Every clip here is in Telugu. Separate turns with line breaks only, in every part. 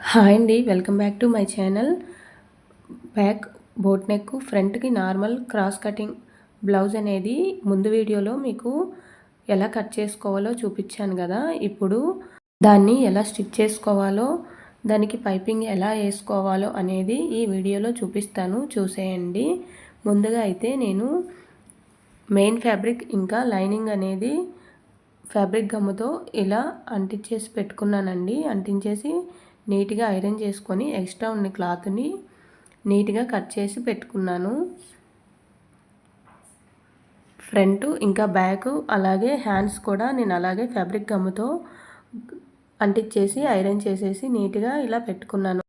హాయ్ అండి. Welcome back to my channel. Back boat neck ఫ్రంట్‌కి నార్మల్ క్రాస్ కటింగ్ బ్లౌజ్ అనేది ముందు వీడియోలో మీకు ఎలా కట్ చేసుకోవాలో చూపించాను కదా! ఇప్పుడు దాన్ని ఎలా స్టిచ్ చేసుకోవాలో, దానికి పైపింగ్ ఎలా ఏసుకోవాలో అనేది ఈ వీడియోలో చూపిస్తాను. చూసేయండి. ముందుగా అయితే నేను మెయిన్ ఫ్యాబ్రిక్ ఇంకా లైనింగ్ అనేది ఫ్యాబ్రిక్ గమ్ముతో ఇలా అంటించేసి పెట్టుకున్నానండి. అంటించేసి నీట్‌గా ఐరన్ చేసుకొని ఎక్స్ట్రా ఉన్న క్లాత్‌ని నీట్‌గా కట్ చేసి పెట్టుకున్నాను. ఫ్రంట్ ఇంకా బ్యాక్ అలాగే హ్యాండ్స్ కూడా నేను అలాగే ఫ్యాబ్రిక్ గమ్ముతో అంటించేసి ఐరన్ చేసేసి నీట్‌గా ఇలా పెట్టుకున్నాను.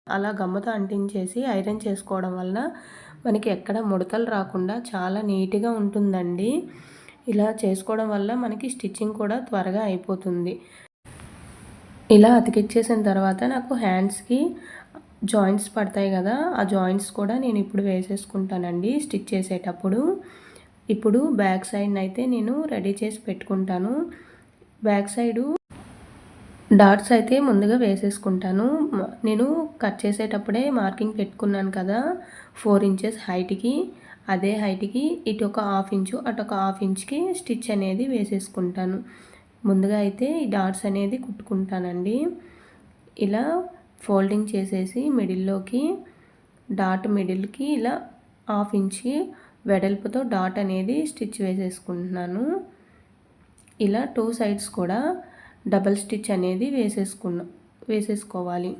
అలా గమ్ముతో అంటించేసి ఐరన్ చేసుకోవడం వలన మనకి ఎక్కడ ముడతలు రాకుండా చాలా నీట్‌గా ఉంటుందండి. ఇలా చేసుకోవడం వల్ల మనకి స్టిచ్చింగ్ కూడా త్వరగా అయిపోతుంది. ఇలా అతికిచ్చేసిన తర్వాత నాకు హ్యాండ్స్‌కి జాయింట్స్ పడతాయి కదా! ఆ జాయింట్స్ కూడా నేను ఇప్పుడు వేసేసుకుంటానండి స్టిచ్ చేసేటప్పుడు. ఇప్పుడు బ్యాక్ సైడ్‌నైతే నేను రెడీ చేసి పెట్టుకుంటాను. బ్యాక్ సైడు డాట్స్ అయితే ముందుగా వేసేసుకుంటాను. నేను కట్ చేసేటప్పుడే మార్కింగ్ పెట్టుకున్నాను కదా! 4 ఇంచెస్ హైట్‌కి. అదే హైట్‌కి ఇటు ఒక హాఫ్ ఇంచు, అటు ఒక హాఫ్ ఇంచ్‌కి స్టిచ్ అనేది వేసేసుకుంటాను. ముందుగా అయితే ఈ డాట్స్ అనేది కుట్టుకుంటానండి. ఇలా ఫోల్డింగ్ చేసేసి మిడిల్లోకి డాట్ మిడిల్‌కి ఇలా హాఫ్ ఇంచ్‌కి వెడల్పుతో డాట్ అనేది స్టిచ్ వేసేసుకుంటున్నాను. ఇలా 2 సైడ్స్ కూడా డబల్ స్టిచ్ అనేది వేసేసుకోవాలి.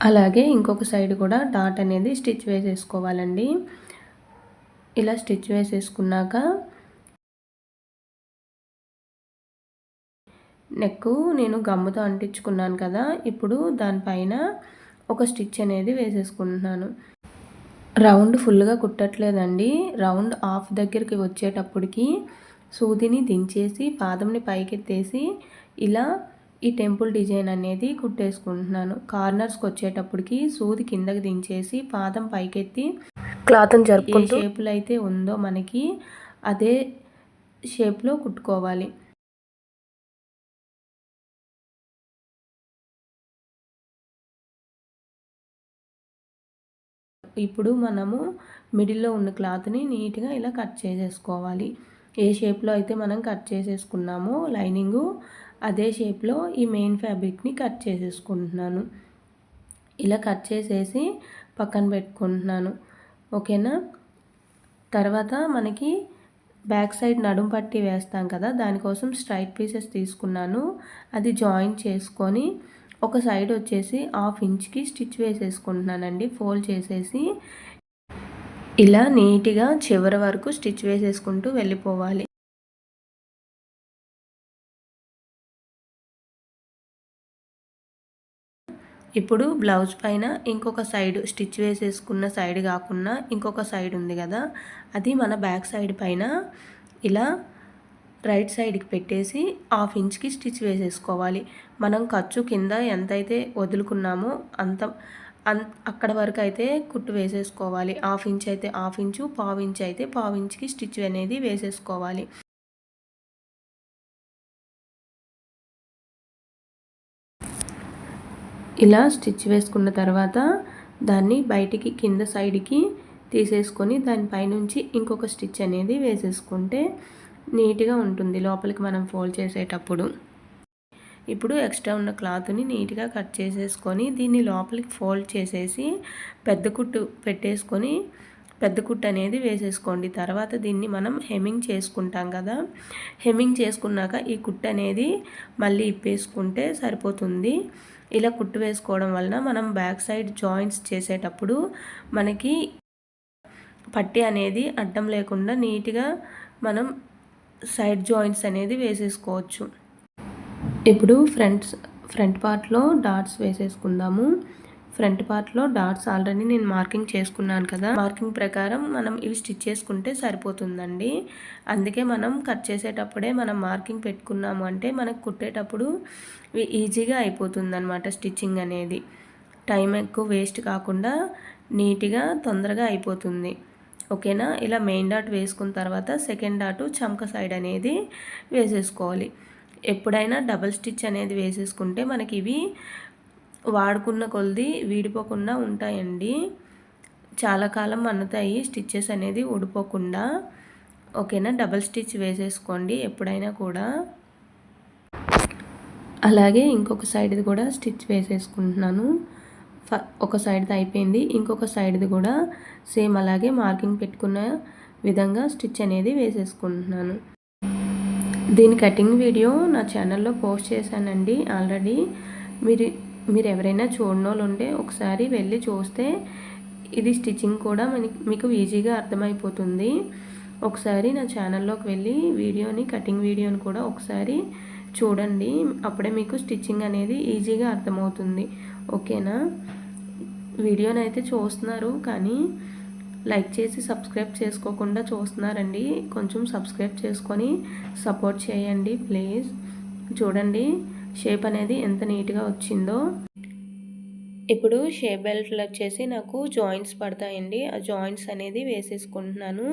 అలాగే ఇంకొక సైడ్ కూడా డాట్ అనేది స్టిచ్ వేసేసుకోవాలండి. ఇలా స్టిచ్ వేసేసుకున్నాక నెక్కు నేను గమ్ముతో అంటించుకున్నాను కదా! ఇప్పుడు దానిపైన ఒక స్టిచ్ అనేది వేసేసుకుంటున్నాను. రౌండ్ ఫుల్గా కుట్టట్లేదండి. రౌండ్ హాఫ్ దగ్గరికి వచ్చేటప్పటికి సూదిని దించేసి పాదంని పైకెత్తేసి ఇలా ఈ టెంపుల్ డిజైన్ అనేది కుట్టేసుకుంటున్నాను. కార్నర్స్కి వచ్చేటప్పటికి సూది కిందకి దించేసి పాదం పైకెత్తి క్లాత్ని జరుపుకుంటూ ఏ షేప్లో అయితే ఉందో మనకి అదే షేప్లో కుట్టుకోవాలి. ఇప్పుడు మనము మిడిల్లో ఉన్న క్లాత్ని నీట్‌గా ఇలా కట్ చేసేసుకోవాలి. ఏ షేప్లో అయితే మనం కట్ చేసేసుకున్నామో లైనింగు అదే షేప్లో ఈ మెయిన్ ఫ్యాబ్రిక్‌ని కట్ చేసేసుకుంటున్నాను. ఇలా కట్ చేసేసి పక్కన పెట్టుకుంటున్నాను. ఓకేనా? తర్వాత మనకి బ్యాక్ సైడ్ నడుం పట్టి వేస్తాం కదా! దానికోసం స్ట్రైట్ పీసెస్ తీసుకున్నాను. అది జాయిన్ చేసుకొని ఒక సైడ్ వచ్చేసి హాఫ్ ఇంచ్‌కి స్టిచ్ వేసేసుకుంటున్నానండి. ఫోల్డ్ చేసేసి ఇలా నీట్‌గా చివరి వరకు స్టిచ్ వేసేసుకుంటూ వెళ్ళిపోవాలి. ఇప్పుడు బ్లౌజ్ పైన ఇంకొక సైడ్ స్టిచ్ వేసేసుకున్న సైడ్ కాకుండా ఇంకొక సైడ్ ఉంది కదా! అది మన బ్యాక్ సైడ్ పైన ఇలా రైట్ సైడ్కి పెట్టేసి హాఫ్ ఇంచ్‌కి స్టిచ్ వేసేసుకోవాలి. మనం ఖర్చు కింద ఎంతైతే వదులుకున్నామో అక్కడ వరకు అయితే కుట్టు వేసేసుకోవాలి. హాఫ్ ఇంచ్ అయితే హాఫ్ ఇంచు, పావు ఇంచ్ అయితే పావు ఇంచ్‌కి స్టిచ్ అనేది వేసేసుకోవాలి. ఇలా స్టిచ్ వేసుకున్న తర్వాత దాన్ని బయటికి కింద సైడ్కి తీసేసుకొని దానిపైనుంచి ఇంకొక స్టిచ్ అనేది వేసేసుకుంటే నీట్‌గా ఉంటుంది లోపలికి మనం ఫోల్డ్ చేసేటప్పుడు. ఇప్పుడు ఎక్స్ట్రా ఉన్న క్లాత్ని నీట్‌గా కట్ చేసేసుకొని దీన్ని లోపలికి ఫోల్డ్ చేసేసి పెద్ద కుట్టు పెట్టేసుకొని పెద్ద కుట్టు అనేది వేసేసుకోండి. తర్వాత దీన్ని మనం హెమ్మింగ్ చేసుకుంటాం కదా! హెమ్మింగ్ చేసుకున్నాక ఈ కుట్టు అనేది మళ్ళీ ఇప్పేసుకుంటే సరిపోతుంది. ఇలా కుట్టు వేసుకోవడం వలన మనం బ్యాక్ సైడ్ జాయింట్స్ చేసేటప్పుడు మనకి పట్టీ అనేది అడ్డం లేకుండా నీట్‌గా మనం సైడ్ జాయింట్స్ అనేది వేసేసుకోవచ్చు. ఇప్పుడు ఫ్రంట్ పార్ట్‌లో డాట్స్ వేసేసుకుందాము. ఫ్రంట్ పార్ట్‌లో డాట్స్ ఆల్రెడీ నేను మార్కింగ్ చేసుకున్నాను కదా! మార్కింగ్ ప్రకారం మనం ఇవి స్టిచ్ చేసుకుంటే సరిపోతుందండి. అందుకే మనం కట్ చేసేటప్పుడే మనం మార్కింగ్ పెట్టుకున్నాము అంటే మనకు కుట్టేటప్పుడు ఈజీగా అయిపోతుందన్నమాట స్టిచ్చింగ్ అనేది. టైం ఎక్కువ వేస్ట్ కాకుండా నీట్‌గా తొందరగా అయిపోతుంది. ఓకేనా? ఇలా మెయిన్ డాట్ వేసుకున్న తర్వాత సెకండ్ డాటు చంక సైడ్ అనేది వేసేసుకోవాలి. ఎప్పుడైనా డబల్ స్టిచ్ అనేది వేసేసుకుంటే మనకి ఇవి వాడుకున్న కొలది వీడిపోకుండా ఉంటాయండి. చాలా కాలం మన్నుతాయి స్టిచ్చెస్ అనేది ఊడిపోకుండా. ఓకేనా, డబల్ స్టిచ్ వేసేసుకోండి ఎప్పుడైనా కూడా. అలాగే ఇంకొక సైడ్ది కూడా స్టిచ్ వేసేసుకుంటున్నాను. ఒక సైడ్ది అయిపోయింది, ఇంకొక సైడ్ది కూడా సేమ్ అలాగే మార్కింగ్ పెట్టుకున్న విధంగా స్టిచ్ అనేది వేసేసుకుంటున్నాను. దీని కటింగ్ వీడియో నా ఛానల్లో పోస్ట్ చేశానండి ఆల్రెడీ. మీరు ఎవరైనా చూడనోళ్ళు ఉంటే ఒకసారి వెళ్ళి చూస్తే ఇది స్టిచ్చింగ్ కూడా మీకు ఈజీగా అర్థమైపోతుంది. ఒకసారి నా ఛానల్లోకి వెళ్ళి కటింగ్ వీడియోని కూడా ఒకసారి చూడండి. అప్పుడే మీకు స్టిచ్చింగ్ అనేది ఈజీగా అర్థమవుతుంది. ఓకేనా, వీడియోని అయితే చూస్తున్నారు కానీ లైక్ చేసి సబ్స్క్రైబ్ చేసుకోకుండా చూస్తున్నారండి. కొంచెం సబ్స్క్రైబ్ చేసుకొని సపోర్ట్ చేయండి ప్లీజ్. చూడండి షేప్ అనేది ఎంత నీట్గా వచ్చిందో. ఇప్పుడు షేప్ బెల్ట్లు వచ్చేసి నాకు జాయింట్స్ పడతాయండి. ఆ జాయింట్స్ అనేది వేసేసుకుంటున్నాను.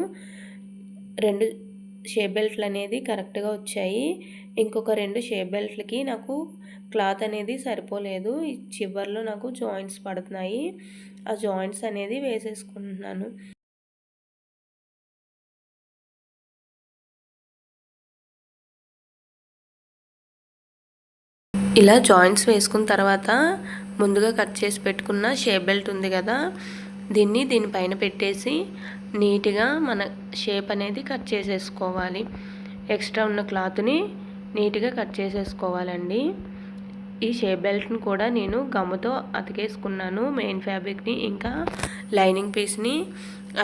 2 షేప్ బెల్ట్లు అనేది కరెక్ట్గా వచ్చాయి. ఇంకొక 2 షేప్ బెల్ట్లకి నాకు క్లాత్ అనేది సరిపోలేదు. ఈ చివర్లో నాకు జాయింట్స్ పడుతున్నాయి. ఆ జాయింట్స్ అనేది వేసేసుకుంటున్నాను. ఇలా జాయింట్స్ వేసుకున్న తర్వాత ముందుగా కట్ చేసి పెట్టుకున్న షేప్ బెల్ట్ ఉంది కదా, దీనిపైన పెట్టేసి నీట్గా మన షేప్ అనేది కట్ చేసేసుకోవాలి. ఎక్స్ట్రా ఉన్న క్లాత్ని నీట్గా కట్ చేసేసుకోవాలండి. ఈ షేప్ బెల్ట్ని కూడా నేను గమ్ముతో అతికేసుకున్నాను. మెయిన్ ఫ్యాబ్రిక్ని ఇంకా లైనింగ్ పీస్ని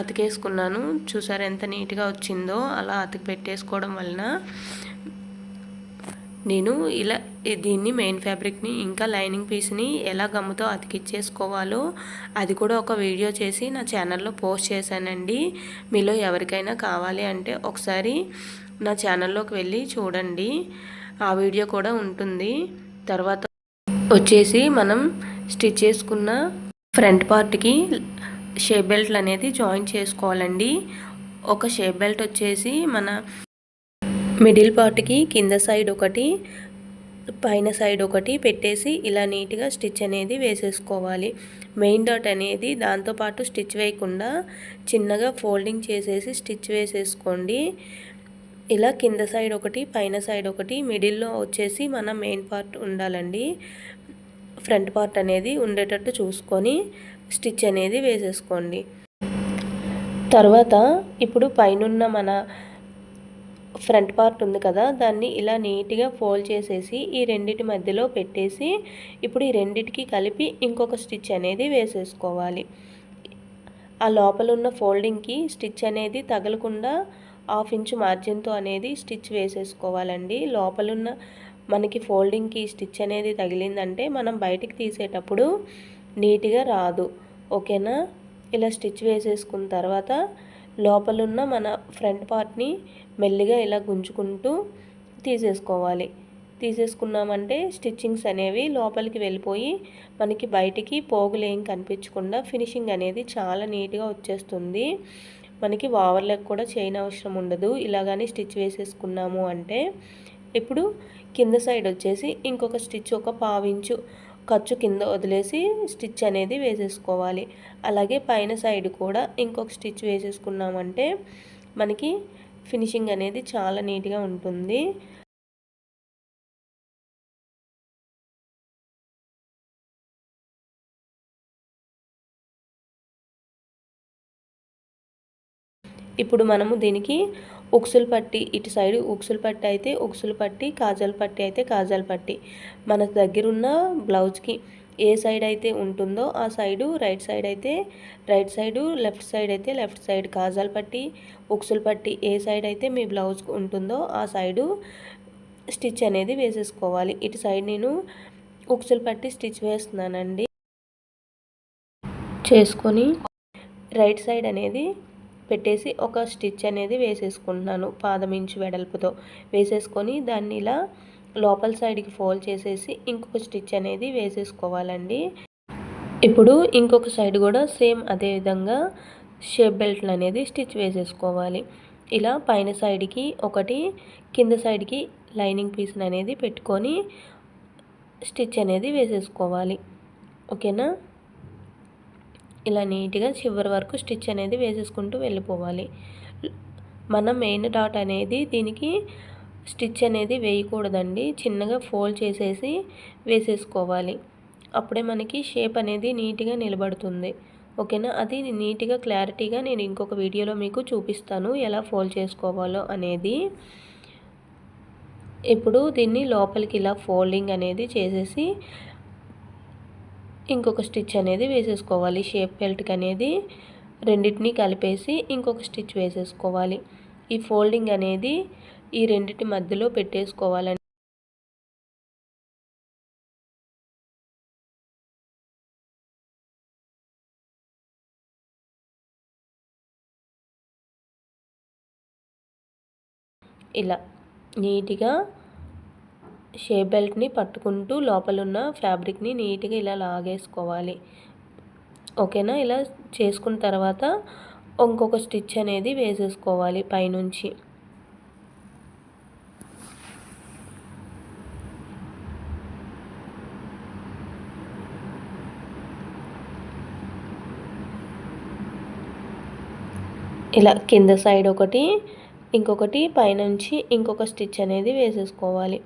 అతికేసుకున్నాను. చూసారు ఎంత నీట్గా వచ్చిందో. అలా అతికి పెట్టేసుకోవడం వలన నేను దీన్ని మెయిన్ ఫ్యాబ్రిక్ని ఇంకా లైనింగ్ పీస్ని ఎలా గమ్ముతో అతికిచ్చేసుకోవాలో అది కూడా ఒక వీడియో చేసి నా ఛానల్లో పోస్ట్ చేశానండి. మీలో ఎవరికైనా కావాలి అంటే ఒకసారి నా ఛానల్లోకి వెళ్ళి చూడండి, ఆ వీడియో కూడా ఉంటుంది. తర్వాత వచ్చేసి మనం స్టిచ్ చేసుకున్న ఫ్రంట్ పార్ట్కి షేప్ బెల్ట్లు అనేది జాయిన్ చేసుకోవాలండి. ఒక షేప్ బెల్ట్ వచ్చేసి మన మిడిల్ పార్ట్కి కింద సైడ్ ఒకటి, పైన సైడ్ ఒకటి పెట్టేసి ఇలా నీట్గా స్టిచ్ అనేది వేసేసుకోవాలి. మెయిన్ డాట్ అనేది దాంతోపాటు స్టిచ్ వేయకుండా చిన్నగా ఫోల్డింగ్ చేసేసి స్టిచ్ వేసేసుకోండి. ఇలా కింద సైడ్ ఒకటి, పైన సైడ్ ఒకటి, మిడిల్లో వచ్చేసి మన మెయిన్ పార్ట్ ఉండాలండి. ఫ్రంట్ పార్ట్ అనేది ఉండేటట్టు చూసుకొని స్టిచ్ అనేది వేసేసుకోండి. తర్వాత ఇప్పుడు పైనున్న మన ఫ్రంట్ పార్ట్ ఉంది కదా, దాన్ని ఇలా నీట్గా ఫోల్డ్ చేసేసి ఈ రెండిటి మధ్యలో పెట్టేసి ఇప్పుడు ఈ రెండిటికి కలిపి ఇంకొక స్టిచ్ అనేది వేసేసుకోవాలి. ఆ లోపల ఉన్న ఫోల్డింగ్కి స్టిచ్ అనేది తగలకుండా 1/2 ఇంచు మార్జిన్తో అనేది స్టిచ్ వేసేసుకోవాలండి. లోపలున్న మనకి ఫోల్డింగ్కి స్టిచ్ అనేది తగిలిందంటే మనం బయటికి తీసేటప్పుడు నీట్గా రాదు. ఓకేనా, ఇలా స్టిచ్ వేసేసుకున్న తర్వాత లోపలున్న మన ఫ్రంట్ పార్ట్ని మెల్లిగా ఇలా గుంజుకుంటూ తీసేసుకోవాలి. తీసేసుకున్నామంటే స్టిచ్చింగ్స్ అనేవి లోపలికి వెళ్ళిపోయి మనకి బయటికి పోగులు ఏం కనిపించకుండా ఫినిషింగ్ అనేది చాలా నీట్గా వచ్చేస్తుంది. మనకి ఓవర్లాక్ కూడా చేయనవసరం ఉండదు ఇలాగని స్టిచ్ వేసేసుకున్నాము అంటే. ఇప్పుడు కింద సైడ్ వచ్చేసి ఇంకొక స్టిచ్ ఒక 1/2 ఇంచు ఖర్చు కింద వదిలేసి స్టిచ్ అనేది వేసేసుకోవాలి. అలాగే పైన సైడ్ కూడా ఇంకొక స్టిచ్ వేసేసుకున్నామంటే మనకి ఫినిషింగ్ అనేది చాలా నీట్గా ఉంటుంది. ఇప్పుడు మనము దీనికి ఉక్సులు పట్టి, ఇటు సైడ్ ఉక్సులు పట్టి అయితే ఉక్సులు పట్టి, కాజల్ పట్టి అయితే కాజల్ పట్టి, మన దగ్గరున్న బ్లౌజ్కి ఏ సైడ్ అయితే ఉంటుందో ఆ సైడు రైట్ సైడ్ అయితే రైట్ సైడు, లెఫ్ట్ సైడ్ అయితే లెఫ్ట్ సైడ్ కాజల్ పట్టి, ఉక్సులు పట్టి ఏ సైడ్ అయితే మీ బ్లౌజ్కి ఉంటుందో ఆ సైడు స్టిచ్ అనేది వేసేసుకోవాలి. ఇటు సైడ్ నేను ఉక్సులు పట్టి స్టిచ్ వేస్తున్నానండి. చేసుకొని రైట్ సైడ్ అనేది పెట్టేసి ఒక స్టిచ్ అనేది వేసేసుకుంటున్నాను. 1/2 ఇంచు వెడల్పుతో వేసేసుకొని దాన్ని ఇలా లోపల సైడ్కి ఫోల్డ్ చేసేసి ఇంకొక స్టిచ్ అనేది వేసేసుకోవాలండి. ఇప్పుడు ఇంకొక సైడ్ కూడా సేమ్ అదే విధంగా షేప్ బెల్ట్లు అనేది స్టిచ్ వేసేసుకోవాలి. ఇలా పైన సైడ్కి ఒకటి, కింద సైడ్కి లైనింగ్ పీస్ అనేది పెట్టుకొని స్టిచ్ అనేది వేసేసుకోవాలి. ఓకేనా, ఇలా నీట్గా చివరి వరకు స్టిచ్ అనేది వేసేసుకుంటూ వెళ్ళిపోవాలి. మనం మెయిన్ డాట్ అనేది దీనికి స్టిచ్ అనేది వేయకూడదండి, చిన్నగా ఫోల్డ్ చేసేసి వేసేసుకోవాలి. అప్పుడే మనకి షేప్ అనేది నీట్గా నిలబడుతుంది. ఓకేనా, అది నీట్గా క్లారిటీగా నేను ఇంకొక వీడియోలో మీకు చూపిస్తాను ఎలా ఫోల్డ్ చేసుకోవాలో అనేది. ఇప్పుడు దీన్ని లోపలికి ఇలా ఫోల్డింగ్ అనేది చేసేసి ఇంకొక స్టిచ్ అనేది వేసేసుకోవాలి. షేప్ బెల్ట్కి అనేది రెండింటిని కలిపేసి ఇంకొక స్టిచ్ వేసేసుకోవాలి. ఈ ఫోల్డింగ్ అనేది ఈ రెండింటి మధ్యలో పెట్టేసుకోవాలండి. ఇలా నీట్గా షేప్ బెల్ట్ని పట్టుకుంటూ లోపలున్న ఫ్యాబ్రిక్ని నీట్గా ఇలా లాగేసుకోవాలి. ఓకేనా, ఇలా చేసుకున్న తర్వాత ఇంకొక స్టిచ్ అనేది వేసేసుకోవాలి పైనుంచి. ఇలా కింద సైడ్ ఒకటి, ఇంకొకటి పైనుంచి ఇంకొక స్టిచ్ అనేది వేసేసుకోవాలి.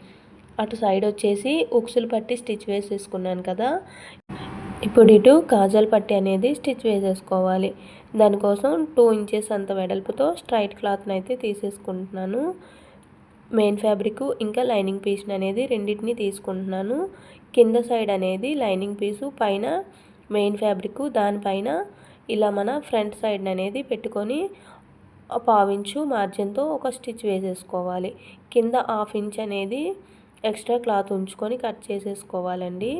అటు సైడ్ వచ్చేసి ఉక్సులు పట్టి స్టిచ్ వేసేసుకున్నాను కదా, ఇప్పుడు ఇటు కాజల్ పట్టి అనేది స్టిచ్ వేసేసుకోవాలి. దానికోసం 2 ఇంచెస్ అంత వెడల్పుతో స్ట్రైట్ క్లాత్ని అయితే తీసేసుకుంటున్నాను. మెయిన్ ఫ్యాబ్రిక్ ఇంకా లైనింగ్ పీస్ని అనేది రెండింటిని తీసుకుంటున్నాను. కింద సైడ్ అనేది లైనింగ్ పీసు, పైన మెయిన్ ఫ్యాబ్రిక్, దానిపైన ఇలా మన ఫ్రంట్ సైడ్ అనేది పెట్టుకొని 1/2 ఇంచు మార్జిన్తో ఒక స్టిచ్ వేసేసుకోవాలి. కింద 1/2 ఇంచ్ అనేది ఎక్స్ట్రా క్లాత్ ఉంచుకొని కట్ చేసేసుకోవాలండి.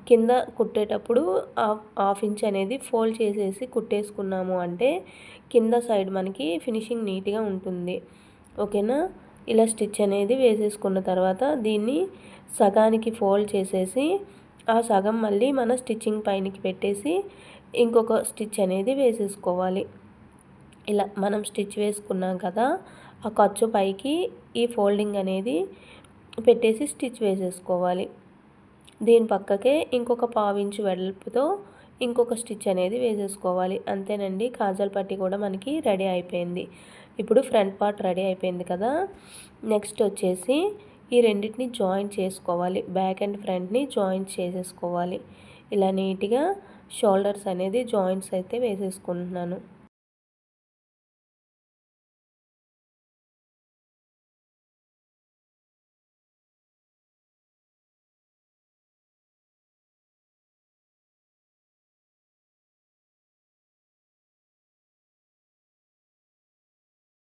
కింద కుట్టేటప్పుడు 1/2 ఇంచ్ అనేది ఫోల్డ్ చేసేసి కుట్టేసుకున్నాము అంటే కింద సైడ్ మనకి ఫినిషింగ్ నీట్గా ఉంటుంది. ఓకేనా, ఇలా స్టిచ్ అనేది వేసేసుకున్న తర్వాత దీన్ని సగానికి ఫోల్డ్ చేసేసి ఆ సగం మళ్ళీ మన స్టిచ్చింగ్ పైనకి పెట్టేసి ఇంకొక స్టిచ్ అనేది వేసేసుకోవాలి. ఇలా మనం స్టిచ్ వేసుకున్నాం కదా, ఆ ఖర్చు పైకి ఈ ఫోల్డింగ్ అనేది పెట్టేసి స్టిచ్ వేసేసుకోవాలి. దీని పక్కకే ఇంకొక 1/2 ఇంచు వెడల్పుతో ఇంకొక స్టిచ్ అనేది వేసేసుకోవాలి. అంతేనండి, కాజల్ పట్టి కూడా మనకి రెడీ అయిపోయింది. ఇప్పుడు ఫ్రంట్ పార్ట్ రెడీ అయిపోయింది కదా, నెక్స్ట్ వచ్చేసి ఈ రెండింటిని జాయింట్ చేసుకోవాలి. బ్యాక్ అండ్ ఫ్రంట్ని జాయింట్ చేసేసుకోవాలి. ఇలా నీట్గా షోల్డర్స్ అనేది జాయింట్స్ అయితే వేసేసుకుంటున్నాను.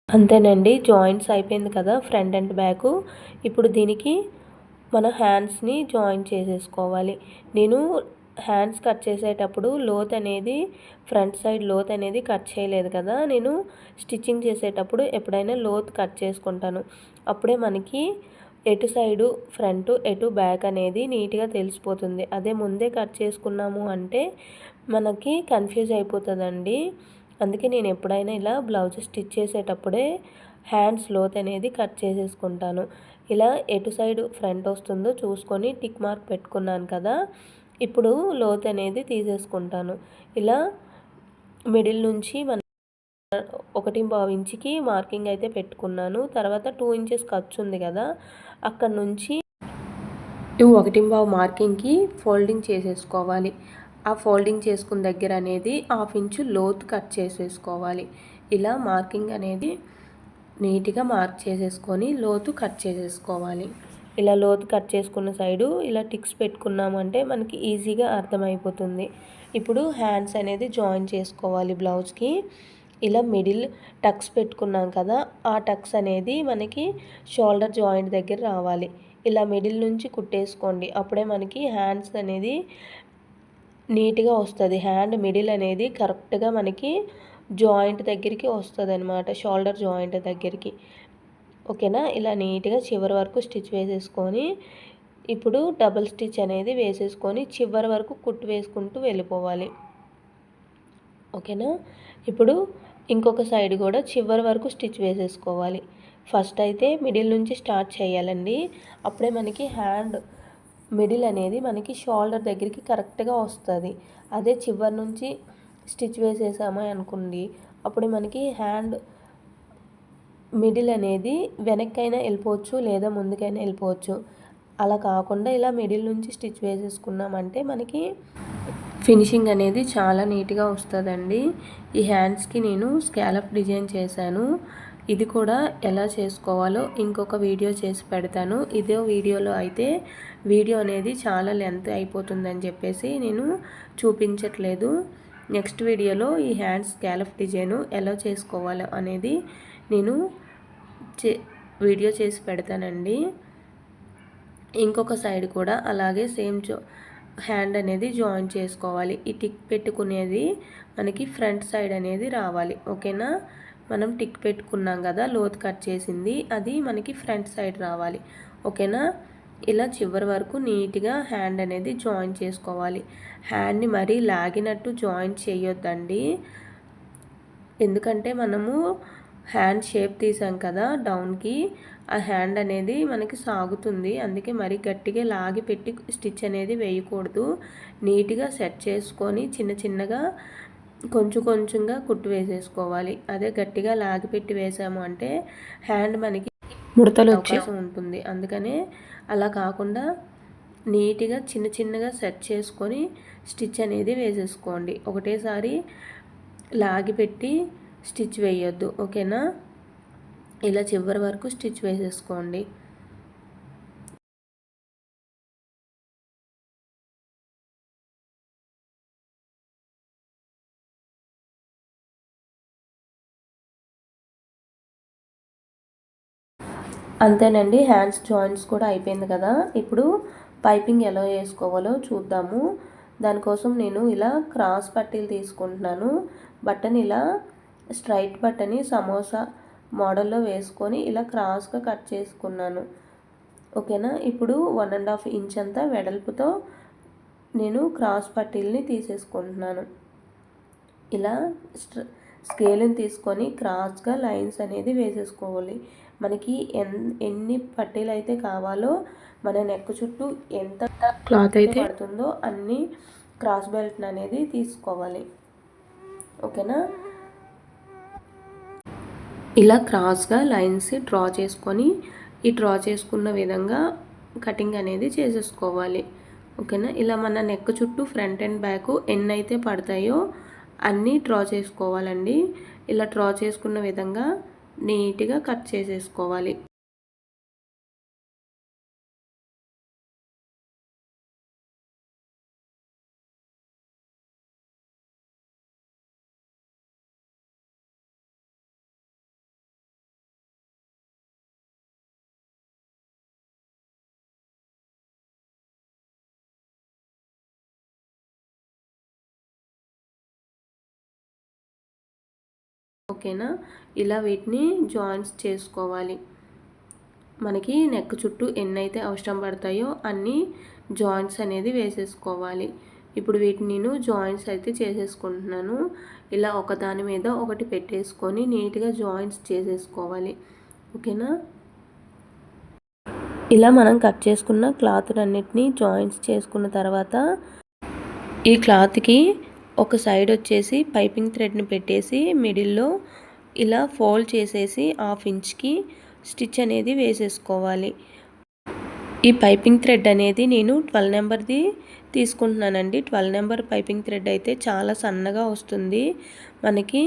అంతేనండి, జాయింట్స్ అయిపోయింది కదా ఫ్రంట్ అండ్ బ్యాక్. ఇప్పుడు దీనికి మన హ్యాండ్స్ని జాయిన్ చేసేసుకోవాలి. నేను హ్యాండ్స్ కట్ చేసేటప్పుడు లోత్ అనేది ఫ్రంట్ సైడ్ లోత్ అనేది కట్ చేయలేదు కదా, నేను స్టిచ్చింగ్ చేసేటప్పుడు ఎప్పుడైనా లోత్ కట్ చేసుకుంటాను. అప్పుడే మనకి ఎటు సైడు ఫ్రంట్ ఎటు బ్యాక్ అనేది నీట్గా తెలిసిపోతుంది. అదే ముందే కట్ చేసుకున్నాము అంటే మనకి కన్ఫ్యూజ్ అయిపోతుందండి. అందుకే నేను ఎప్పుడైనా ఇలా బ్లౌజ్ స్టిచ్ చేసేటప్పుడే హ్యాండ్స్ లోత్ అనేది కట్ చేసేసుకుంటాను. ఇలా ఎటు సైడ్ ఫ్రంట్ వస్తుందో చూసుకొని టిక్ మార్క్ పెట్టుకున్నాను కదా, ఇప్పుడు లోత్ అనేది తీసేసుకుంటాను. ఇలా మిడిల్ నుంచి 1.5 ఇంచుకి మార్కింగ్ అయితే పెట్టుకున్నాను. తర్వాత 2 ఇంచెస్ ఖర్చు ఉంది కదా, అక్కడ నుంచి 1.5 మార్కింగ్కి ఫోల్డింగ్ చేసేసుకోవాలి. ఆ ఫోల్డింగ్ చేసుకున్న దగ్గర అనేది 1/2 ఇంచు లోతు కట్ చేసేసుకోవాలి. ఇలా మార్కింగ్ అనేది నీట్గా మార్క్ చేసేసుకొని లోతు కట్ చేసేసుకోవాలి. ఇలా లోతు కట్ చేసుకున్న సైడు ఇలా టిక్స్ పెట్టుకున్నాము అంటే మనకి ఈజీగా అర్థమైపోతుంది. ఇప్పుడు హ్యాండ్స్ అనేది జాయిన్ చేసుకోవాలి బ్లౌజ్కి. ఇలా మిడిల్ టక్స్ పెట్టుకున్నాం కదా, ఆ టక్స్ అనేది మనకి షోల్డర్ జాయింట్ దగ్గర రావాలి. ఇలా మిడిల్ నుంచి కుట్టేసుకోండి, అప్పుడే మనకి హ్యాండ్స్ అనేది నీట్గా వస్తుంది. హ్యాండ్ మిడిల్ అనేది కరెక్ట్గా మనకి జాయింట్ దగ్గరికి వస్తుంది అనమాట, షోల్డర్ జాయింట్ దగ్గరికి. ఓకేనా, ఇలా నీట్గా చివరి వరకు స్టిచ్ వేసేసుకొని ఇప్పుడు డబుల్ స్టిచ్ అనేది వేసేసుకొని చివరి వరకు కుట్టు వేసుకుంటూ వెళ్ళిపోవాలి. ఓకేనా, ఇప్పుడు ఇంకొక సైడ్ కూడా చివరి వరకు స్టిచ్ వేసేసుకోవాలి. ఫస్ట్ అయితే మిడిల్ నుంచి స్టార్ట్ చేయాలండి. అప్పుడే మనకి హ్యాండ్ మిడిల్ అనేది మనకి షోల్డర్ దగ్గరికి కరెక్ట్గా వస్తుంది. అదే చివరి నుంచి స్టిచ్ వేసేసాము అనుకోండి, అప్పుడు మనకి హ్యాండ్ మిడిల్ అనేది వెనక్కైనా వెళ్ళిపోవచ్చు లేదా ముందుకైనా వెళ్ళిపోవచ్చు. అలా కాకుండా ఇలా మిడిల్ నుంచి స్టిచ్ వేసేసుకున్నామంటే మనకి ఫినిషింగ్ అనేది చాలా నీట్గా వస్తుందండి. ఈ హ్యాండ్స్కి నేను స్కాలప్ డిజైన్ చేశాను. ఇది కూడా ఎలా చేసుకోవాలో ఇంకొక వీడియో చేసి పెడతాను. ఇదే వీడియోలో అయితే వీడియో అనేది చాలా లెంత్ అయిపోతుందని చెప్పేసి నేను చూపించట్లేదు. నెక్స్ట్ వీడియోలో ఈ హ్యాండ్స్ స్కాలప్ డిజైన్ ఎలా చేసుకోవాలో అనేది నేను వీడియో చేసి పెడతానండి. ఇంకొక సైడ్ కూడా అలాగే సేమ్ హ్యాండ్ అనేది జాయిన్ చేసుకోవాలి. ఈ టిక్ పెట్టుకునేది మనకి ఫ్రంట్ సైడ్ అనేది రావాలి. ఓకేనా, మనం టిక్ పెట్టుకున్నాం కదా లోతు కట్ చేసింది, అది మనకి ఫ్రంట్ సైడ్ రావాలి. ఓకేనా, ఇలా చివరి వరకు నీట్గా హ్యాండ్ అనేది జాయిన్ చేసుకోవాలి. హ్యాండ్ని మరీ లాగినట్టు జాయిన్ చేయొద్దండి, ఎందుకంటే మనము హ్యాండ్ షేప్ తీసాం కదా డౌన్కి, ఆ హ్యాండ్ అనేది మనకి సాగుతుంది. అందుకే మరీ గట్టిగా లాగి పెట్టి స్టిచ్ అనేది వేయకూడదు. నీట్గా సెట్ చేసుకొని చిన్న చిన్నగా కొంచెం కొంచెంగా కుట్టు వేసేసుకోవాలి. అదే గట్టిగా లాగి పెట్టి వేసాము అంటే హ్యాండ్ మనకి ముడతలు అవకాశం ఉంటుంది. అందుకనే అలా కాకుండా నీట్గా చిన్న చిన్నగా సెట్ చేసుకొని స్టిచ్ అనేది వేసేసుకోండి. ఒకటేసారి లాగి పెట్టి స్టిచ్ వేయొద్దు. ఓకేనా, ఇలా చివరి వరకు స్టిచ్ వేసేసుకోండి. అంతేనండి, హ్యాండ్స్ జాయింట్స్ కూడా అయిపోయింది కదా. ఇప్పుడు పైపింగ్ ఎలా వేసుకోవాలో చూద్దాము. దానికోసం నేను ఇలా క్రాస్ పట్టీలు తీసుకుంటున్నాను. బట్టని ఇలా స్ట్రైట్ బట్టని సమోసా మోడల్లో వేసుకొని ఇలా క్రాస్గా కట్ చేసుకున్నాను. ఓకేనా, ఇప్పుడు 1.5 ఇంచ్ అంతా వెడల్పుతో నేను క్రాస్ పట్టీల్ని తీసేసుకుంటున్నాను. ఇలా స్కేల్ని తీసుకొని క్రాస్గా లైన్స్ అనేది వేసేసుకోవాలి. మనకి ఎన్ని పట్టీలు అయితే కావాలో మన నెక్ చుట్టూ ఎంత క్లాత్ అయితే పడుతుందో అన్ని క్రాస్ బెల్ట్ అనేది తీసుకోవాలి. ఓకేనా, ఇలా క్రాస్గా లైన్స్ డ్రా చేసుకొని ఈ డ్రా చేసుకున్న విధంగా కటింగ్ అనేది చేసేసుకోవాలి. ఓకేనా, ఇలా మన నెక్ చుట్టూ ఫ్రంట్ అండ్ బ్యాక్ ఎన్ని అయితే పడతాయో అన్నీ డ్రా చేసుకోవాలండి. ఇలా డ్రా చేసుకున్న విధంగా నీట్గా కట్ చేసేసుకోవాలి. ఓకేనా, ఇలా వీటిని జాయింట్స్ చేసుకోవాలి. మనకి నెక్ చుట్టూ ఎన్నైతే అవసరం పడతాయో అన్ని జాయింట్స్ అనేది వేసేసుకోవాలి. ఇప్పుడు వీటిని నేను జాయింట్స్ అయితే చేసేసుకుంటున్నాను. ఇలా ఒకదాని మీద ఒకటి పెట్టేసుకొని నీట్గా జాయింట్స్ చేసేసుకోవాలి. ఓకేనా, ఇలా మనం కట్ చేసుకున్న క్లాత్ అన్నిటినీ జాయింట్స్ చేసుకున్న తర్వాత ఈ క్లాత్కి ఒక సైడ్ వచ్చేసి పైపింగ్ థ్రెడ్ని పెట్టేసి మిడిల్లో ఇలా ఫోల్డ్ చేసేసి 1/2 ఇంచ్కి స్టిచ్ అనేది వేసేసుకోవాలి. ఈ పైపింగ్ థ్రెడ్ అనేది నేను 12 నెంబర్ది తీసుకుంటున్నానండి. 12 నెంబర్ పైపింగ్ థ్రెడ్ అయితే చాలా సన్నగా వస్తుంది. మనకి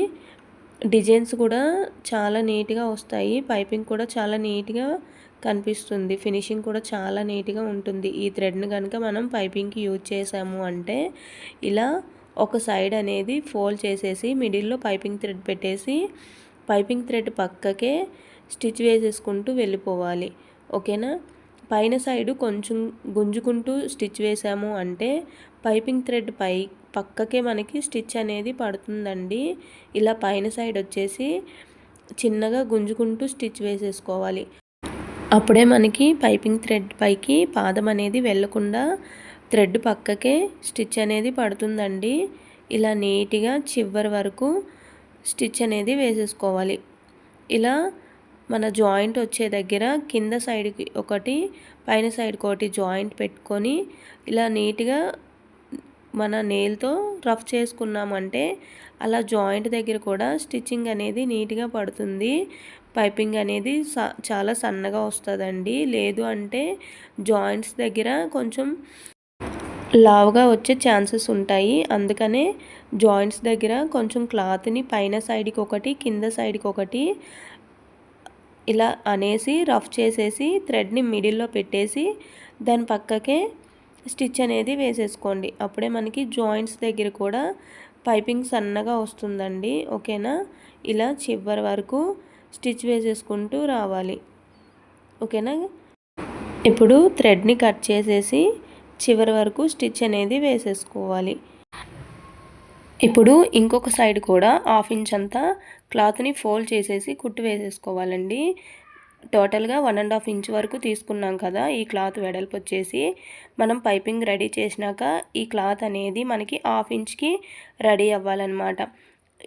డిజైన్స్ కూడా చాలా నీట్గా వస్తాయి. పైపింగ్ కూడా చాలా నీట్గా కనిపిస్తుంది. ఫినిషింగ్ కూడా చాలా నీట్గా ఉంటుంది. ఈ థ్రెడ్ని కనుక మనం పైపింగ్కి యూజ్ చేసాము అంటే ఇలా ఒక సైడ్ అనేది ఫోల్డ్ చేసేసి మిడిల్లో పైపింగ్ థ్రెడ్ పెట్టేసి పైపింగ్ థ్రెడ్ పక్కకే స్టిచ్ వేసేసుకుంటూ వెళ్ళిపోవాలి. ఓకేనా, పైన సైడు కొంచెం గుంజుకుంటూ స్టిచ్ వేసాము అంటే పైపింగ్ థ్రెడ్ పక్కకే మనకి స్టిచ్ అనేది పడుతుందండి. ఇలా పైన సైడ్ వచ్చేసి చిన్నగా గుంజుకుంటూ స్టిచ్ వేసేసుకోవాలి. అప్పుడే మనకి పైపింగ్ థ్రెడ్ పైకి పాదం అనేది వెళ్ళకుండా థ్రెడ్ పక్కకే స్టిచ్ అనేది పడుతుందండి. ఇలా నీట్గా చివరి వరకు స్టిచ్ అనేది వేసేసుకోవాలి. ఇలా మన జాయింట్ వచ్చే దగ్గర కింద సైడ్కి ఒకటి పైన సైడ్కి ఒకటి జాయింట్ పెట్టుకొని ఇలా నీట్గా మన నెయిల్తో రఫ్ చేసుకున్నామంటే అలా జాయింట్ దగ్గర కూడా స్టిచ్చింగ్ అనేది నీట్గా పడుతుంది. పైపింగ్ అనేది చాలా సన్నగా వస్తుందండి. లేదు అంటే జాయింట్స్ దగ్గర కొంచెం లావుగా వచ్చే ఛాన్సెస్ ఉంటాయి. అందుకనే జాయింట్స్ దగ్గర కొంచెం క్లాత్ని పైన సైడ్కి ఒకటి కింద సైడ్కి ఒకటి ఇలా అనేసి రఫ్ చేసేసి థ్రెడ్ని మిడిల్లో పెట్టేసి దాని పక్కకే స్టిచ్ అనేది వేసేసుకోండి. అప్పుడే మనకి జాయింట్స్ దగ్గర కూడా పైపింగ్ సన్నగా వస్తుందండి. ఓకేనా? ఇలా చివరి వరకు స్టిచ్ వేసేసుకుంటూ రావాలి. ఓకేనా? ఇప్పుడు థ్రెడ్ని కట్ చేసేసి చివరి వరకు స్టిచ్ అనేది వేసేసుకోవాలి. ఇప్పుడు ఇంకొక సైడ్ కూడా 1/2 ఇంచ్ అంతా క్లాత్ని ఫోల్డ్ చేసేసి కుట్టు వేసేసుకోవాలండి. టోటల్గా 1.5 ఇంచ్ వరకు తీసుకున్నాం కదా. ఈ క్లాత్ వెడల్పు వచ్చేసి మనం పైపింగ్ రెడీ చేసినాక ఈ క్లాత్ అనేది మనకి 1/2 ఇంచ్కి రెడీ అవ్వాలన్నమాట.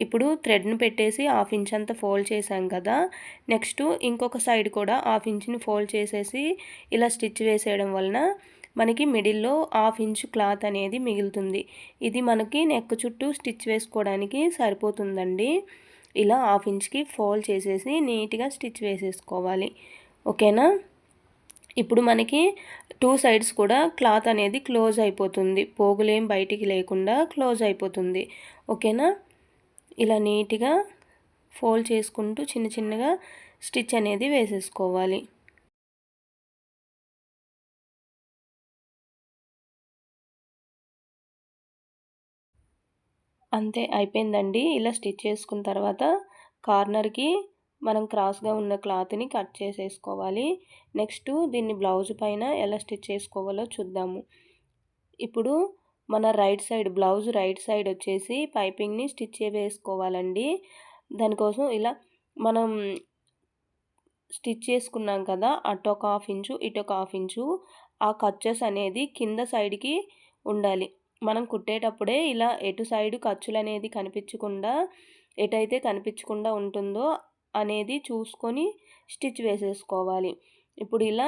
ఇప్పుడు థ్రెడ్ని పెట్టేసి 1/2 ఇంచ్ అంతా ఫోల్డ్ చేసాం కదా. నెక్స్ట్ ఇంకొక సైడ్ కూడా 1/2 ఇంచ్ని ఫోల్డ్ చేసేసి ఇలా స్టిచ్ వేసేయడం వలన మనకి మిడిల్లో 1/2 ఇంచ్ క్లాత్ అనేది మిగులుతుంది. ఇది మనకి నెక్ చుట్టూ స్టిచ్ వేసుకోవడానికి సరిపోతుందండి. ఇలా 1/2 ఇంచ్కి ఫోల్డ్ చేసేసి నీట్గా స్టిచ్ వేసేసుకోవాలి. ఓకేనా? ఇప్పుడు మనకి 2 సైడ్స్ కూడా క్లాత్ అనేది క్లోజ్ అయిపోతుంది. పోగులేం బయటికి లేకుండా క్లోజ్ అయిపోతుంది. ఓకేనా? ఇలా నీట్గా ఫోల్డ్ చేసుకుంటూ చిన్న చిన్నగా స్టిచ్ అనేది వేసేసుకోవాలి. అంతే అయిపోయిందండి. ఇలా స్టిచ్ చేసుకున్న తర్వాత కార్నర్కి మనం క్రాస్గా ఉన్న క్లాత్ని కట్ చేసేసుకోవాలి. నెక్స్ట్ దీన్ని బ్లౌజ్ పైన ఎలా స్టిచ్ చేసుకోవాలో చూద్దాము. ఇప్పుడు మన బ్లౌజ్ రైట్ సైడ్ వచ్చేసి పైపింగ్ని స్టిచ్ వేసుకోవాలండి. దానికోసం ఇలా మనం స్టిచ్ చేసుకున్నాం కదా, అటొక 1/2 ఇంచు ఇటొక 1/2 ఇంచు ఆ ఖర్చెస్ అనేది కింద సైడ్కి ఉండాలి. మనం కుట్టేటప్పుడే ఇలా ఎటు సైడు ఖర్చులు అనేది కనిపించకుండా ఎటైతే కనిపించకుండా ఉంటుందో అనేది చూసుకొని స్టిచ్ వేసేసుకోవాలి. ఇప్పుడు ఇలా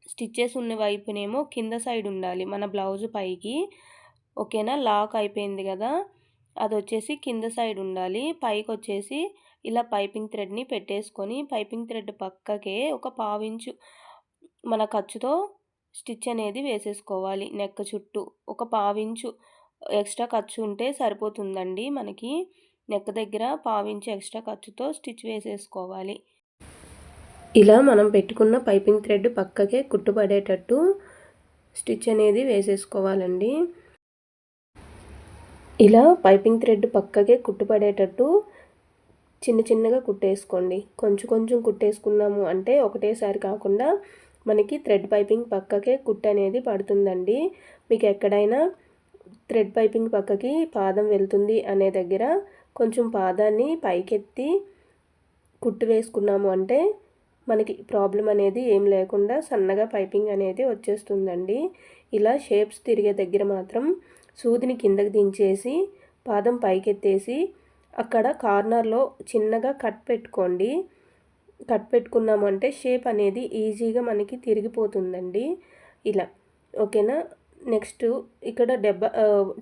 స్టిచ్చెస్ ఉన్న వైపునేమో కింద సైడ్ ఉండాలి మన బ్లౌజ్ పైకి. ఓకేనా? లాక్ అయిపోయింది కదా, అది వచ్చేసి కింద సైడ్ ఉండాలి. పైకి వచ్చేసి ఇలా పైపింగ్ థ్రెడ్ని పెట్టేసుకొని పైపింగ్ థ్రెడ్ పక్కకే ఒక 1/2 ఇంచు మన ఖర్చుతో స్టిచ్ అనేది వేసేసుకోవాలి. నెక్ చుట్టూ ఒక 1/2 ఇంచు ఎక్స్ట్రా ఖర్చు ఉంటే సరిపోతుందండి. మనకి నెక్ దగ్గర 1/2 ఇంచు ఎక్స్ట్రా ఖర్చుతో స్టిచ్ వేసేసుకోవాలి. ఇలా మనం పెట్టుకున్న పైపింగ్ థ్రెడ్ పక్కకే కుట్టుపడేటట్టు స్టిచ్ అనేది వేసేసుకోవాలండి. ఇలా పైపింగ్ థ్రెడ్ పక్కకే కుట్టుపడేటట్టు చిన్న చిన్నగా కుట్టేసుకోండి. కొంచెం కొంచెం కుట్టేసుకున్నాము అంటే ఒకటేసారి కాకుండా మనకి థ్రెడ్ పైపింగ్ పక్కకే కుట్టు అనేది పడుతుందండి. మీకు ఎక్కడైనా థ్రెడ్ పైపింగ్ పక్కకి పాదం వెళ్తుంది అనే దగ్గర కొంచెం పాదాన్ని పైకెత్తి కుట్టు వేసుకున్నాము అంటే మనకి ప్రాబ్లం అనేది ఏం లేకుండా సన్నగా పైపింగ్ అనేది వచ్చేస్తుందండి. ఇలా షేప్స్ తిరిగే దగ్గర మాత్రం సూదిని కిందకి దించేసి పాదం పైకెత్తేసి అక్కడ కార్నర్లో చిన్నగా కట్ పెట్టుకోండి. కట్ పెట్టుకున్నామంటే షేప్ అనేది ఈజీగా మనకి తిరిగిపోతుందండి. ఇలా ఓకేనా? నెక్స్ట్ ఇక్కడ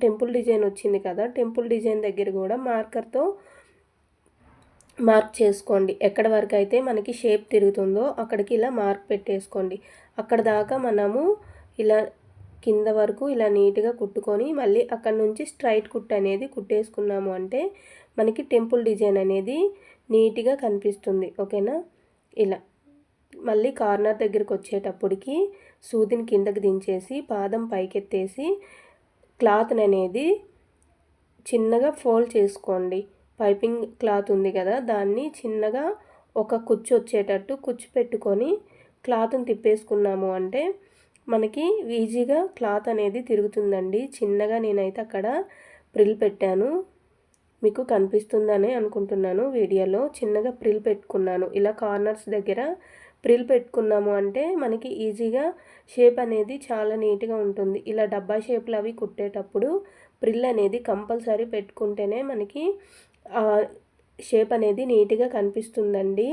టెంపుల్ డిజైన్ వచ్చింది కదా, టెంపుల్ డిజైన్ దగ్గర కూడా మార్కర్తో మార్క్ చేసుకోండి. ఎక్కడ వరకు అయితే మనకి షేప్ తిరుగుతుందో అక్కడికి ఇలా మార్క్ పెట్టేసుకోండి. అక్కడ దాకా మనము ఇలా కింద వరకు ఇలా నీట్గా కుట్టుకొని మళ్ళీ అక్కడ నుంచి స్ట్రైట్ కుట్టు అనేది కుట్టేసుకున్నాము అంటే మనకి టెంపుల్ డిజైన్ అనేది నీట్గా కనిపిస్తుంది. ఓకేనా? ఇలా మళ్ళీ కార్నర్ దగ్గరికి వచ్చేటప్పటికి సూదిని కిందకి దించేసి పాదం పైకెత్తేసి క్లాత్ని అనేది చిన్నగా ఫోల్డ్ చేసుకోండి. పైపింగ్ క్లాత్ ఉంది కదా, దాన్ని చిన్నగా ఒక కుచ్చు వచ్చేటట్టు కుచ్చు పెట్టుకొని క్లాత్ని తిప్పేసుకున్నాము అంటే మనకి ఈజీగా క్లాత్ అనేది తిరుగుతుందండి. చిన్నగా నేనైతే అక్కడ ప్రిల్ పెట్టాను, మీకు కనిపిస్తుందని అనుకుంటున్నాను. వీడియోలో చిన్నగా ప్రిల్ పెట్టుకున్నాను. ఇలా కార్నర్స్ దగ్గర ప్రిల్ పెట్టుకున్నాము అంటే మనకి ఈజీగా షేప్ అనేది చాలా నీట్గా ఉంటుంది. ఇలా డబ్బా షేప్లు అవి కుట్టేటప్పుడు ప్రిల్ అనేది కంపల్సరీ పెట్టుకుంటేనే మనకి షేప్ అనేది నీట్గా కనిపిస్తుందండి.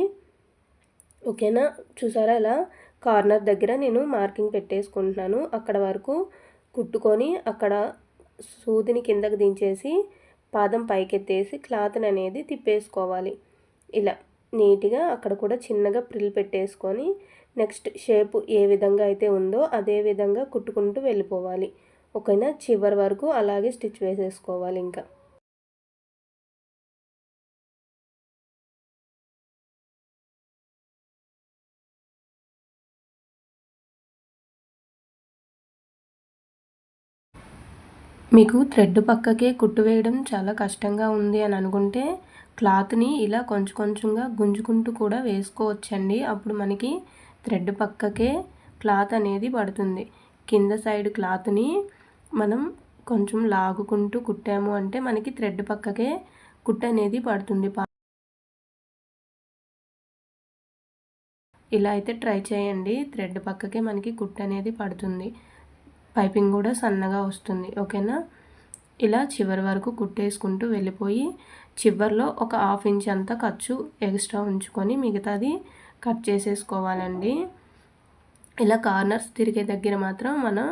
ఓకేనా, చూసారా ఇలా కార్నర్ దగ్గర నేను మార్కింగ్ పెట్టేసుకుంటున్నాను. అక్కడ వరకు కుట్టుకొని అక్కడ సూదిని కిందకి దించేసి పాదం పైకెత్తేసి క్లాత్ని అనేది తిప్పేసుకోవాలి. ఇలా నీట్గా అక్కడ కూడా చిన్నగా ప్రిల్ పెట్టేసుకొని నెక్స్ట్ షేప్ ఏ విధంగా అయితే ఉందో అదే విధంగా కుట్టుకుంటూ వెళ్ళిపోవాలి. ఓకేనా, చివరి వరకు అలాగే స్టిచ్ వేసేసుకోవాలి. ఇంకా మీకు థ్రెడ్ పక్కకే కుట్టు వేయడం చాలా కష్టంగా ఉంది అని అనుకుంటే క్లాత్ని ఇలా కొంచెం కొంచెంగా గుంజుకుంటూ కూడా వేసుకోవచ్చండి. అప్పుడు మనకి థ్రెడ్ పక్కకే క్లాత్ అనేది పడుతుంది. కింద సైడ్ క్లాత్ని మనం కొంచెం లాగుకుంటూ కుట్టాము అంటే మనకి థ్రెడ్ పక్కకే కుట్టు అనేది పడుతుంది. ఇలా అయితే ట్రై చేయండి. థ్రెడ్ పక్కకే మనకి కుట్టు అనేది పడుతుంది. పైపింగ్ కూడా సన్నగా వస్తుంది. ఓకేనా, ఇలా చివరి వరకు కుట్టేసుకుంటూ వెళ్ళిపోయి చివరిలో ఒక 1/2 ఇంచ్ అంతా ఖర్చు ఎక్స్ట్రా ఉంచుకొని మిగతాది కట్ చేసేసుకోవాలండి. ఇలా కార్నర్స్ తిరిగే దగ్గర మాత్రం మనం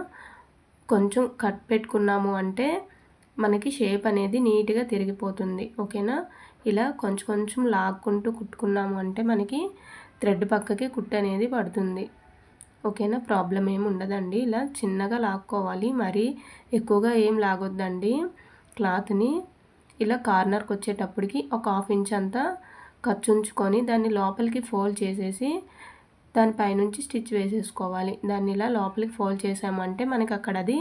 కొంచెం కట్ పెట్టుకున్నాము అంటే మనకి షేప్ అనేది నీట్గా తిరిగిపోతుంది. ఓకేనా, ఇలా కొంచెం కొంచెం లాక్కుంటూ కుట్టుకున్నాము అంటే మనకి థ్రెడ్ పక్కకి కుట్టు అనేది పడుతుంది. ఓకేనా, ప్రాబ్లం ఏమి ఉండదండి. ఇలా చిన్నగా లాక్కోవాలి, మరీ ఎక్కువగా ఏం లాగొద్దండి క్లాత్ని. ఇలా కార్నర్కి వచ్చేటప్పటికి ఒక 1/2 ఇంచ్ అంతా ఖర్చు ఉంచుకొని దాన్ని లోపలికి ఫోల్డ్ చేసేసి దానిపైనుంచి స్టిచ్ వేసేసుకోవాలి. దాన్ని ఇలా లోపలికి ఫోల్డ్ చేసామంటే మనకి అక్కడ అది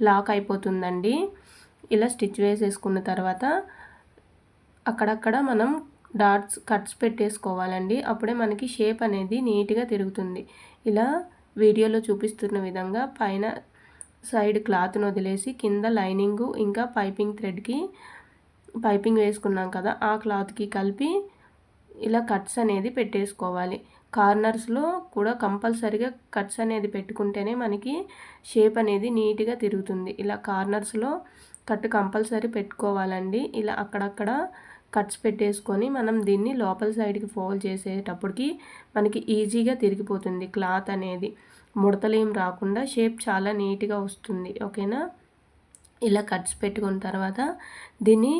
లాక్ అయిపోతుందండి. ఇలా స్టిచ్ వేసేసుకున్న తర్వాత అక్కడక్కడ మనం కట్స్ పెట్టేసుకోవాలండి. అప్పుడే మనకి షేప్ అనేది నీట్గా తిరుగుతుంది. ఇలా వీడియోలో చూపిస్తున్న విధంగా పైన సైడ్ క్లాత్ను వదిలేసి కింద లైనింగు ఇంకా పైపింగ్ థ్రెడ్కి పైపింగ్ వేసుకున్నాం కదా ఆ క్లాత్కి కలిపి ఇలా కట్స్ అనేది పెట్టేసుకోవాలి. కార్నర్స్లో కూడా కంపల్సరీగా కట్స్ అనేది పెట్టుకుంటేనే మనకి షేప్ అనేది నీట్గా తిరుగుతుంది. ఇలా కార్నర్స్లో కట్ కంపల్సరీ పెట్టుకోవాలండి. ఇలా అక్కడక్కడ కట్స్ పెట్టేసుకొని మనం దీన్ని లోపల సైడ్కి ఫోల్డ్ చేసేటప్పటికి మనకి ఈజీగా తిరిగిపోతుంది. క్లాత్ అనేది ముడతలేం రాకుండా షేప్ చాలా నీట్గా వస్తుంది. ఓకేనా, ఇలా కట్స్ పెట్టుకున్న తర్వాత దీన్ని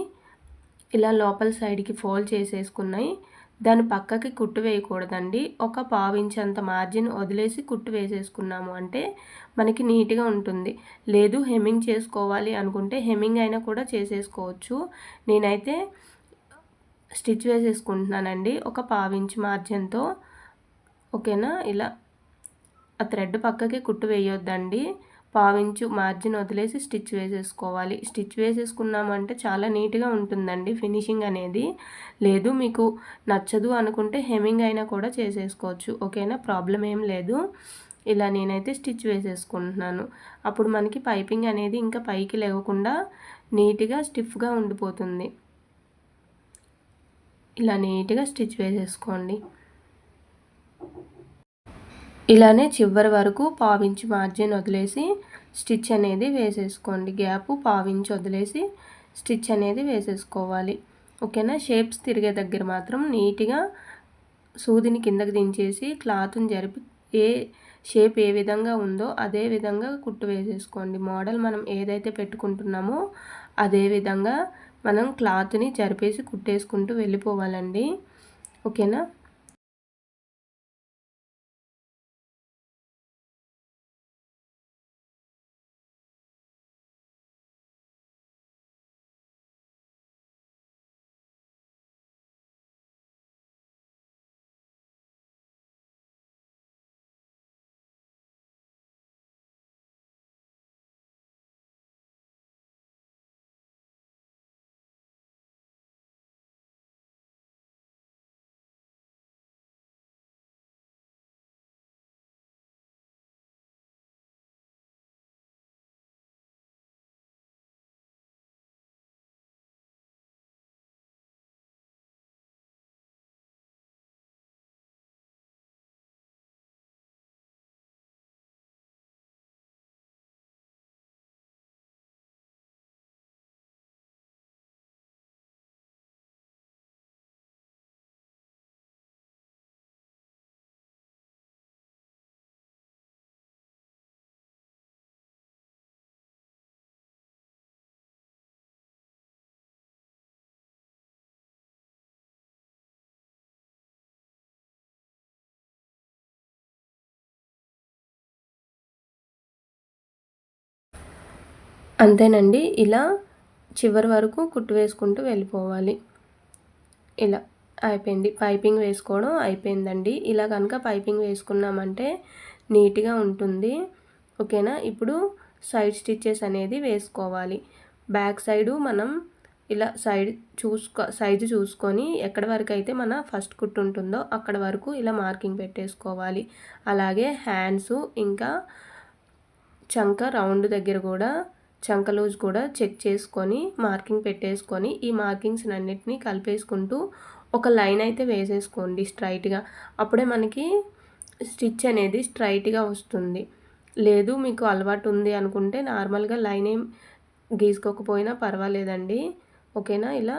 ఇలా లోపల సైడ్కి ఫోల్డ్ చేసేసుకున్నాయి. దాని పక్కకి కుట్టు వేయకూడదండి. ఒక 1/2 ఇంచ్ అంత మార్జిన్ వదిలేసి కుట్టు వేసేసుకున్నాము అంటే మనకి నీట్గా ఉంటుంది. లేదు హెమ్మింగ్ చేసుకోవాలి అనుకుంటే హెమ్మింగ్ అయినా కూడా చేసేసుకోవచ్చు. నేనైతే స్టిచ్ వేసేసుకుంటున్నానండి ఒక 1/2 ఇంచ్ మార్జిన్తో. ఓకేనా, ఇలా ఆ థ్రెడ్ పక్కకి కుట్టు వేయొద్దండి. 1/2 ఇంచు మార్జిన్ వదిలేసి స్టిచ్ వేసేసుకోవాలి. స్టిచ్ వేసేసుకున్నామంటే చాలా నీట్గా ఉంటుందండి ఫినిషింగ్ అనేది. లేదు మీకు నచ్చదు అనుకుంటే హెమ్మింగ్ అయినా కూడా చేసేసుకోవచ్చు. ఓకేనా, ప్రాబ్లం ఏం లేదు. ఇలా నేనైతే స్టిచ్ వేసేసుకుంటున్నాను. అప్పుడు మనకి పైపింగ్ అనేది ఇంకా పైకి లేకుండా నీట్గా స్టిఫ్గా ఉండిపోతుంది. ఇలా నీట్గా స్టిచ్ వేసేసుకోండి. ఇలానే చివరి వరకు 1/2 ఇంచ్ మార్జిన్ వదిలేసి స్టిచ్ అనేది వేసేసుకోండి. గ్యాప్ 1/2 ఇంచ్ వదిలేసి స్టిచ్ అనేది వేసేసుకోవాలి. ఓకేనా, షేప్స్ తిరిగే దగ్గర మాత్రం నీట్గా సూదిని కిందకి దించేసి క్లాత్ని జరిపి షేప్ ఏ విధంగా ఉందో అదే విధంగా కుట్టు వేసేసుకోండి. మోడల్ మనం ఏదైతే పెట్టుకుంటున్నామో అదే విధంగా మనం క్లాత్ని జరిపేసి కుట్టేసుకుంటూ వెళ్ళిపోవాలండి. ఓకేనా. అంతేనండి. ఇలా చివరి వరకు కుట్టు వేసుకుంటూ వెళ్ళిపోవాలి. ఇలా అయిపోయింది. పైపింగ్ వేసుకోవడం అయిపోయిందండి. ఇలా కనుక పైపింగ్ వేసుకున్నామంటే నీట్‌గా ఉంటుంది. ఓకేనా. ఇప్పుడు సైడ్ స్టిచెస్ అనేది వేసుకోవాలి. బ్యాక్ సైడు మనం ఇలా సైజు చూసుకొని ఎక్కడి వరకు అయితే మన ఫస్ట్ కుట్టు ఉంటుందో అక్కడ వరకు ఇలా మార్కింగ్ పెట్టేసుకోవాలి. అలాగే హ్యాండ్స్ ఇంకా చంక రౌండ్ దగ్గర కూడా చంక లూజ్ కూడా చెక్ చేసుకొని మార్కింగ్ పెట్టేసుకొని ఈ మార్కింగ్స్ అన్నిటిని కలిపేసుకుంటూ ఒక లైన్ అయితే వేసేసుకోండి స్ట్రైట్‌గా. అప్పుడే మనకి స్టిచ్ అనేది స్ట్రైట్‌గా వస్తుంది. లేదు మీకు అలవాటు ఉంది అనుకుంటే నార్మల్‌గా లైన్ ఏం గీసుకోకపోయినా పర్వాలేదండి. ఓకేనా. ఇలా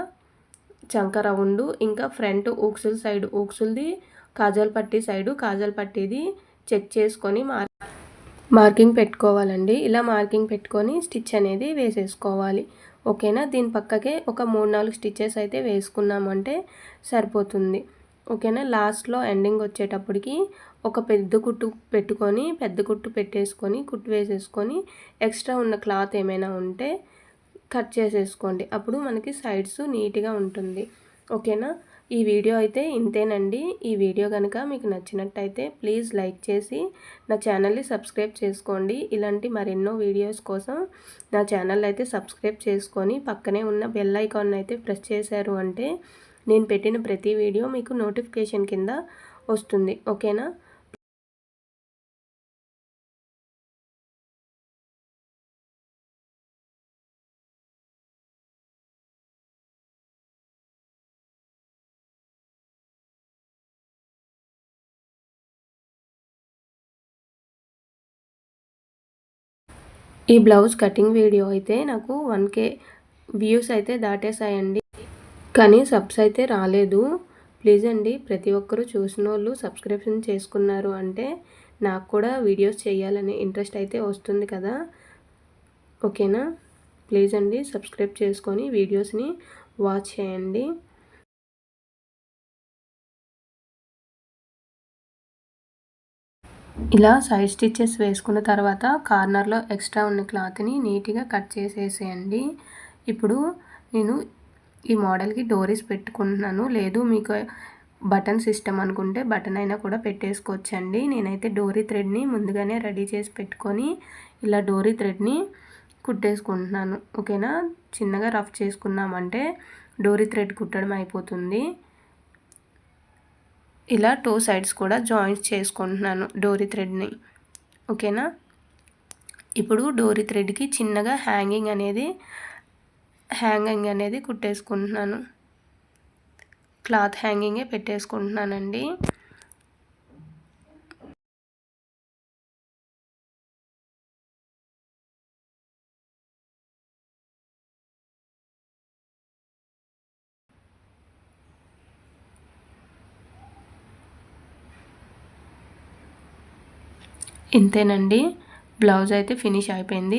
చంక రౌండు ఇంకా ఫ్రంట్ ఊక్సుల సైడ్ ఊక్సులది కాజాల్ పట్టీ సైడు కాజాల్ పట్టీది చెక్ చేసుకొని మార్కింగ్ పెట్టుకోవాలండి. ఇలా మార్కింగ్ పెట్టుకొని స్టిచ్ అనేది వేసేసుకోవాలి. ఓకేనా. దీని పక్కకే ఒక 3-4 స్టిచెస్ అయితే వేసుకున్నామంటే సరిపోతుంది. ఓకేనా. లాస్ట్‌లో ఎండింగ్ వచ్చేటప్పటికి ఒక పెద్ద కుట్టు పెట్టుకొని పెద్ద కుట్టు పెట్టేసుకొని కుట్టు వేసేసుకొని ఎక్స్ట్రా ఉన్న క్లాత్ ఏమైనా ఉంటే కట్ చేసేసుకోండి. అప్పుడు మనకి సైడ్స్ నీట్‌గా ఉంటుంది. ఓకేనా. ఈ వీడియో అయితే ఇంతేనండి. ఈ వీడియో కనుక మీకు నచ్చినట్టయితే ప్లీజ్ లైక్ చేసి నా ఛానల్ని సబ్స్క్రైబ్ చేసుకోండి. ఇలాంటి మరెన్నో వీడియోస్ కోసం నా ఛానల్ అయితే సబ్స్క్రైబ్ చేసుకొని పక్కనే ఉన్న బెల్ ఐకాన్ అయితే ప్రెస్ చేశారు అంటే నేను పెట్టిన ప్రతి వీడియో మీకు నోటిఫికేషన్ కింద వస్తుంది. ఓకేనా. ఈ బ్లౌజ్ కటింగ్ వీడియో అయితే నాకు 1K వ్యూస్ అయితే దాటేసాయండి. కానీ సబ్స్ అయితే రాలేదు. ప్లీజ్ అండి ప్రతి ఒక్కరూ చూసినోళ్ళు సబ్స్క్రిప్షన్ చేసుకున్నారు అంటే నాకు కూడా వీడియోస్ చేయాలనే ఇంట్రెస్ట్ అయితే వస్తుంది కదా. ఓకేనా. ప్లీజ్ అండి సబ్స్క్రైబ్ చేసుకొని వీడియోస్ని వాచ్ చేయండి. ఇలా సైడ్ స్టిచెస్ వేసుకున్న తర్వాత కార్నర్లో ఎక్స్ట్రా ఉన్న క్లాత్ని నీట్గా కట్ చేసేసేయండి. ఇప్పుడు నేను ఈ మోడల్కి డోరీస్ పెట్టుకుంటున్నాను. లేదు మీకు బటన్ సిస్టమ్ అనుకుంటే బటన్ అయినా కూడా పెట్టేసుకోవచ్చండి. నేనైతే డోరీ థ్రెడ్ని ముందుగానే రెడీ చేసి పెట్టుకొని ఇలా డోరీ థ్రెడ్ని కుట్టేసుకుంటున్నాను. ఓకేనా. చిన్నగా రఫ్ చేసుకున్నామంటే డోరీ థ్రెడ్ కుట్టడం అయిపోతుంది. ఇలా 2 సైడ్స్ కూడా జాయింట్స్ చేసుకుంటున్నాను డోరీ థ్రెడ్ని. ఓకేనా. ఇప్పుడు డోరీ థ్రెడ్కి చిన్నగా హ్యాంగింగ్ అనేది కుట్టేసుకుంటున్నాను. క్లాత్ హ్యాంగింగే పెట్టేసుకుంటున్నానండి. ఇంతేనండి. బ్లౌజ్ అయితే ఫినిష్ అయిపోయింది.